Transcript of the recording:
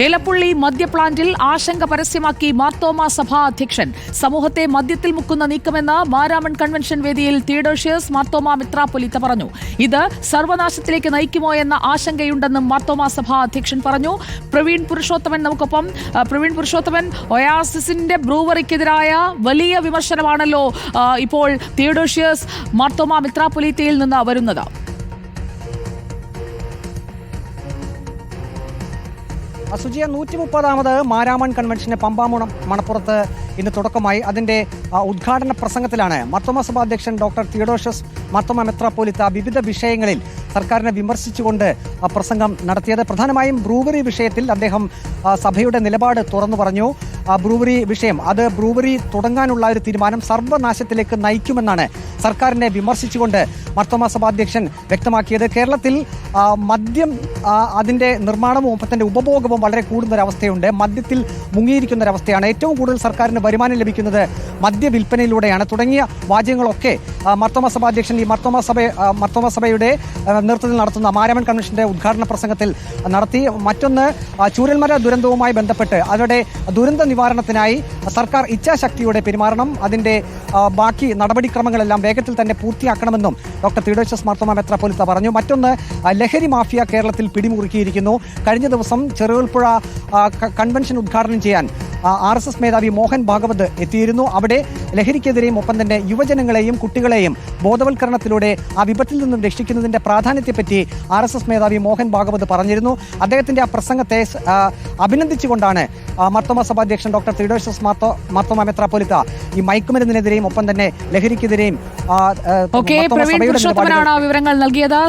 ഏലപ്പുള്ളി മദ്യപ്ലാന്റിൽ ആശങ്ക പരസ്യമാക്കി മാർത്തോമാ സഭാ അധ്യക്ഷൻ. സമൂഹത്തെ മദ്യത്തിൽ മുക്കുന്ന നീക്കമെന്ന് മാരാമൺ കൺവെൻഷൻ വേദിയിൽ തിയഡോഷ്യസ് മാർത്തോമാ മെത്രാപ്പൊലീത്ത പറഞ്ഞു. ഇത് സർവനാശത്തിലേക്ക് നയിക്കുമോ എന്ന ആശങ്കയുണ്ടെന്നും മാർത്തോമാ സഭാ അധ്യക്ഷൻ പറഞ്ഞു. പ്രവീൺ പുരുഷോത്തമൻ നമുക്കൊപ്പം. പ്രവീൺ പുരുഷോത്തമൻ, ഒയാസിസിന്റെ ബ്രൂവറിക്കെതിരായ വലിയ വിമർശനമാണല്ലോ ഇപ്പോൾ തിയഡോഷ്യസ് മാർത്തോമാ മെത്രാപ്പൊലീത്തയിൽ നിന്ന് വരുന്നത്. സുജിയ 130ാമത് മാരാമൺ കൺവെൻഷന് പമ്പാമൂണം മണപ്പുറത്ത് ഇന്ന് തുടക്കമായി. അതിന്റെ ഉദ്ഘാടന പ്രസംഗത്തിലാണ് മാർത്തോമാ സഭാ അധ്യക്ഷൻ ഡോക്ടർ തിയഡോഷ്യസ് മാർത്തോമാ മെത്രാപ്പൊലീത്ത വിവിധ വിഷയങ്ങളിൽ സർക്കാരിനെ വിമർശിച്ചുകൊണ്ട് പ്രസംഗം നടത്തിയത്. പ്രധാനമായും ബ്രൂവറി വിഷയത്തിൽ അദ്ദേഹം സഭയുടെ നിലപാട് തുറന്നു പറഞ്ഞു. ബ്രൂവറി വിഷയം, അത് ബ്രൂവറി തുടങ്ങാനുള്ള ഒരു തീരുമാനം സർവ്വനാശത്തിലേക്ക് നയിക്കുമെന്നാണ് സർക്കാരിനെ വിമർശിച്ചുകൊണ്ട് മാർത്തോമാ സഭാ അധ്യക്ഷൻ വ്യക്തമാക്കിയത്. കേരളത്തിൽ മദ്യം അതിന്റെ നിർമ്മാണവും ഒപ്പത്തിന്റെ ഉപഭോഗവും വളരെ കൂടുന്നൊരവസ്ഥയുണ്ട്. മദ്യത്തിൽ മുങ്ങിയിരിക്കുന്നൊരവസ്ഥയാണ്. ഏറ്റവും കൂടുതൽ സർക്കാരിന് വരുമാനം ലഭിക്കുന്നത് മദ്യവിൽപ്പനയിലൂടെയാണ് തുടങ്ങിയ വാചകങ്ങളൊക്കെ മാർത്തോമാ സഭാ അധ്യക്ഷൻ ഈ മാർത്തോമാ സഭയുടെ നേതൃത്വത്തിൽ നടത്തുന്ന മാരാമൺ കൺവെൻഷന്റെ ഉദ്ഘാടന പ്രസംഗത്തിൽ നടത്തി. മറ്റൊന്ന്, ചൂരൽമല ദുരന്തവുമായി ബന്ധപ്പെട്ട് അവരുടെ ദുരന്ത നിവാരണത്തിനായി സർക്കാർ ഇച്ഛാശക്തിയോടെ പെരുമാറണം. അതിന്റെ ബാക്കി നടപടിക്രമങ്ങളെല്ലാം വേഗത്തിൽ തന്നെ പൂർത്തിയാക്കണമെന്നും ഡോക്ടർ തിയഡോഷ്യസ് മാർത്തോമാ മെത്രാപ്പൊലീത്ത പറഞ്ഞു. മറ്റൊന്ന്, ലഹരി മാഫിയ കേരളത്തിൽ പിടിമുറുക്കിയിരിക്കുന്നു. കഴിഞ്ഞ ദിവസം ചെറുകോൽപ്പുഴ കൺവെൻഷൻ ഉദ്ഘാടനം ചെയ്യാൻ RSS മേധാവി മോഹൻ ഭാഗവത് എത്തിയിരുന്നു. അവിടെ ലഹരിക്കെതിരെയും ഒപ്പം തന്നെ യുവജനങ്ങളെയും കുട്ടികളെയും ബോധവൽക്കരണത്തിലൂടെ ആ വിപത്തിൽ നിന്നും രക്ഷിക്കുന്നതിന്റെ പ്രാധാന്യത്തെപ്പറ്റി RSS മേധാവി മോഹൻ ഭാഗവത് പറഞ്ഞിരുന്നു. അദ്ദേഹത്തിന്റെ ആ പ്രസംഗത്തെ അഭിനന്ദിച്ചുകൊണ്ടാണ് മാർത്തോമാ സഭാ അധ്യക്ഷൻ ഡോക്ടർ തിയഡോഷ്യസ് മാർത്തോമാ മെത്രാപ്പൊലീത്ത ഈ മയക്കുമരുന്നിനെതിരെയും ഒപ്പം തന്നെ ലഹരിക്കെതിരെയും വിവരങ്ങൾ നൽകിയത്.